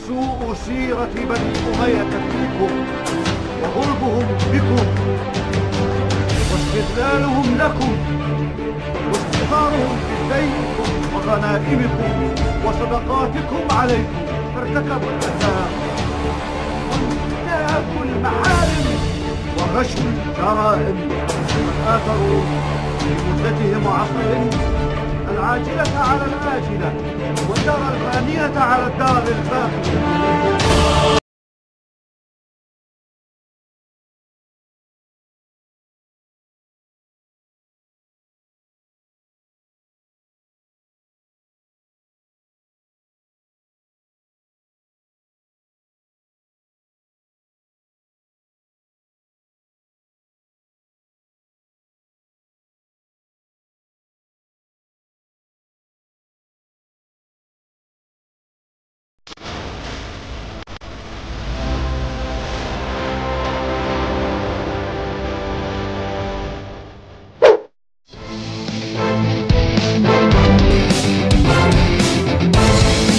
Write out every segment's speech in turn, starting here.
سوء سيرة بني أمية فيكم وغلبهم بكم واستذلالهم لكم واستثارهم بدينكم وغنائمكم وصدقاتكم عليكم فارتكبوا الأثام وانتهكوا المحارم وغشوا الجرائم وآثروا بمدتهم وعصرهم العاجلة على الآجلة والدار الفانية على الدار الباقية.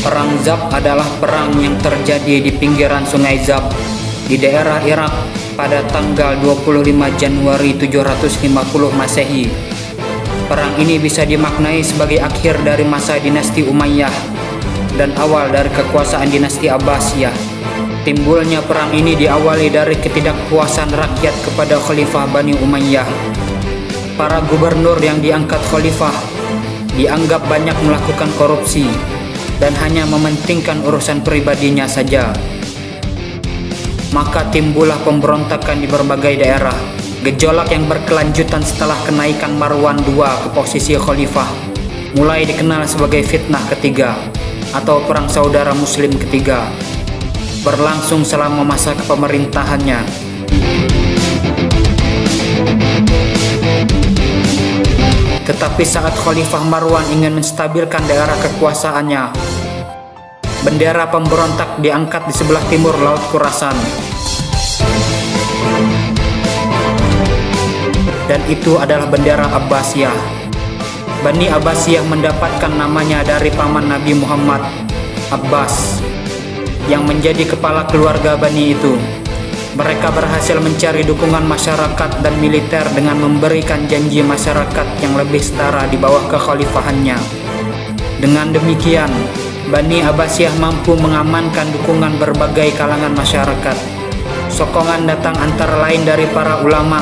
Perang Zab adalah perang yang terjadi di pinggiran Sungai Zab di daerah Irak pada tanggal 25 Januari 750 Masehi. Perang ini bisa dimaknai sebagai akhir dari masa dinasti Umayyah dan awal dari kekuasaan dinasti Abbasiyah. Timbulnya perang ini diawali dari ketidakpuasan rakyat kepada Khalifah Bani Umayyah. Para gubernur yang diangkat khalifah dianggap banyak melakukan korupsi dan hanya mementingkan urusan pribadinya saja. Maka timbullah pemberontakan di berbagai daerah. Gejolak yang berkelanjutan setelah kenaikan Marwan II ke posisi khalifah mulai dikenal sebagai fitnah ketiga atau perang saudara muslim ketiga, berlangsung selama masa kepemerintahannya. Tetapi saat Khalifah Marwan ingin menstabilkan daerah kekuasaannya, bendera pemberontak diangkat di sebelah timur Laut Khurasan. Dan itu adalah bendera Abbasiyah. Bani Abbasiyah mendapatkan namanya dari paman Nabi Muhammad, Abbas, yang menjadi kepala keluarga Bani itu. Mereka berhasil mencari dukungan masyarakat dan militer dengan memberikan janji masyarakat yang lebih setara di bawah kekhalifahannya. Dengan demikian, Bani Abbasiyah mampu mengamankan dukungan berbagai kalangan masyarakat. Sokongan datang antara lain dari para ulama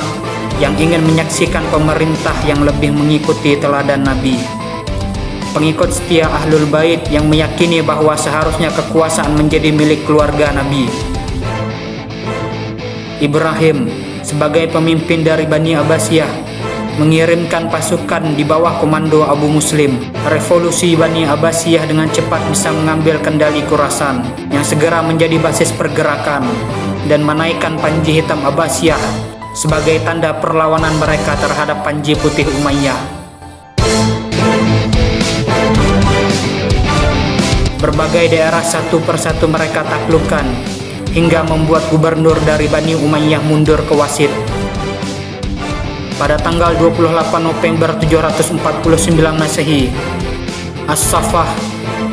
yang ingin menyaksikan pemerintah yang lebih mengikuti teladan Nabi. Pengikut setia Ahlul Bait yang meyakini bahwa seharusnya kekuasaan menjadi milik keluarga Nabi. Ibrahim sebagai pemimpin dari Bani Abbasiyah mengirimkan pasukan di bawah komando Abu Muslim. Revolusi Bani Abbasiyah dengan cepat bisa mengambil kendali Khurasan yang segera menjadi basis pergerakan dan menaikkan Panji Hitam Abbasiyah sebagai tanda perlawanan mereka terhadap Panji Putih Umayyah. Berbagai daerah satu persatu mereka taklukkan hingga membuat gubernur dari Bani Umayyah mundur ke wasit. Pada tanggal 28 November 749 Masehi, As-Saffah,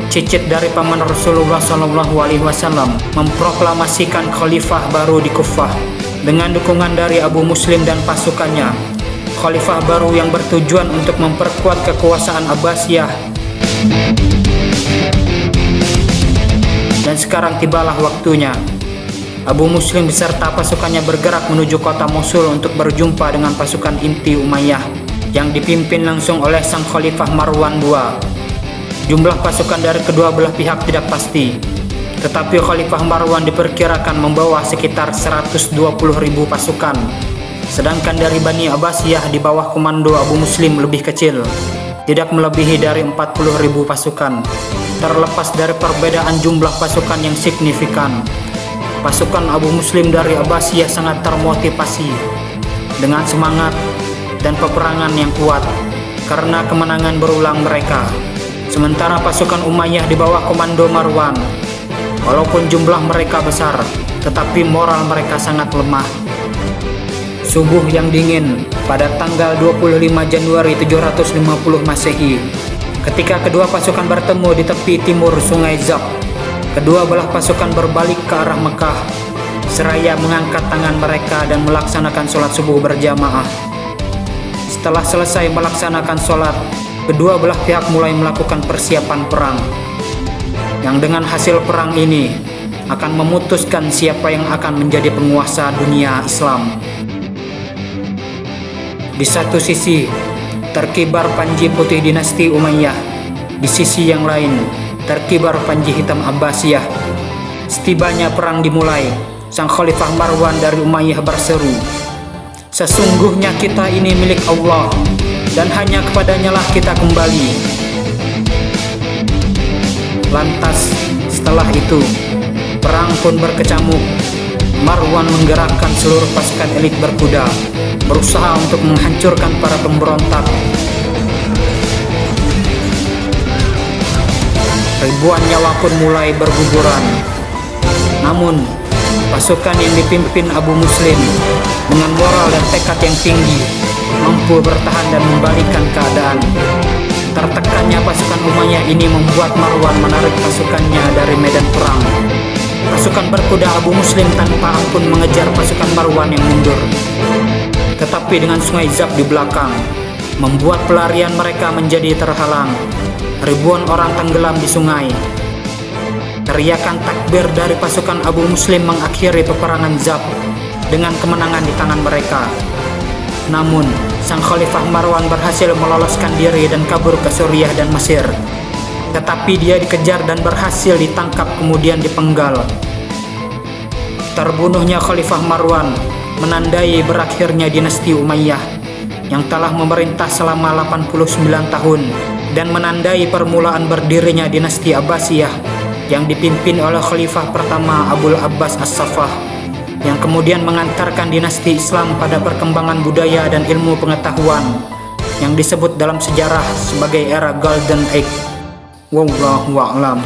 cicit dari paman Rasulullah SAW, memproklamasikan khalifah baru di Kufah dengan dukungan dari Abu Muslim dan pasukannya. Khalifah baru yang bertujuan untuk memperkuat kekuasaan Abbasiyah. Dan sekarang tibalah waktunya. Abu Muslim beserta pasukannya bergerak menuju kota Mosul untuk berjumpa dengan pasukan inti Umayyah yang dipimpin langsung oleh sang Khalifah Marwan II. Jumlah pasukan dari kedua belah pihak tidak pasti, tetapi Khalifah Marwan diperkirakan membawa sekitar 120.000 pasukan, sedangkan dari Bani Abbasiyah di bawah komando Abu Muslim lebih kecil, tidak melebihi dari 40.000 pasukan. Terlepas dari perbedaan jumlah pasukan yang signifikan, pasukan Abu Muslim dari Abbasiyah sangat termotivasi dengan semangat dan peperangan yang kuat karena kemenangan berulang mereka. Sementara pasukan Umayyah di bawah komando Marwan, walaupun jumlah mereka besar, tetapi moral mereka sangat lemah. Subuh yang dingin pada tanggal 25 Januari 750 Masehi, ketika kedua pasukan bertemu di tepi timur Sungai Zab, Kedua belah pasukan berbalik ke arah Mekah, seraya mengangkat tangan mereka dan melaksanakan sholat subuh berjamaah. Setelah selesai melaksanakan sholat, kedua belah pihak mulai melakukan persiapan perang, yang dengan hasil perang ini akan memutuskan siapa yang akan menjadi penguasa dunia Islam. Di satu sisi, terkibar panji putih dinasti Umayyah. Di sisi yang lain, terkibar panji hitam Abbasiyah. Setibanya perang dimulai, sang Khalifah Marwan dari Umayyah berseru, "Sesungguhnya kita ini milik Allah, dan hanya kepadanya lah kita kembali." Lantas, setelah itu, perang pun berkecamuk. Marwan menggerakkan seluruh pasukan elit berkuda, berusaha untuk menghancurkan para pemberontak. Ribuan nyawa pun mulai berguguran. Namun, pasukan yang dipimpin Abu Muslim dengan moral dan tekad yang tinggi mampu bertahan dan membalikkan keadaan. Tertekannya pasukan Umayyah ini membuat Marwan menarik pasukannya dari medan perang. Pasukan berkuda Abu Muslim tanpa ampun mengejar pasukan Marwan yang mundur. Tetapi dengan sungai Zab di belakang, membuat pelarian mereka menjadi terhalang. Ribuan orang tenggelam di sungai. Teriakan takbir dari pasukan Abu Muslim mengakhiri peperangan Zab dengan kemenangan di tangan mereka. Namun, sang Khalifah Marwan berhasil meloloskan diri dan kabur ke Suriah dan Mesir. Tetapi dia dikejar dan berhasil ditangkap kemudian dipenggal. Terbunuhnya Khalifah Marwan menandai berakhirnya dinasti Umayyah yang telah memerintah selama 89 tahun dan menandai permulaan berdirinya dinasti Abbasiyah yang dipimpin oleh Khalifah pertama Abul Abbas As-Saffah, yang kemudian mengantarkan dinasti Islam pada perkembangan budaya dan ilmu pengetahuan yang disebut dalam sejarah sebagai era Golden Age. Wallahu a'lam.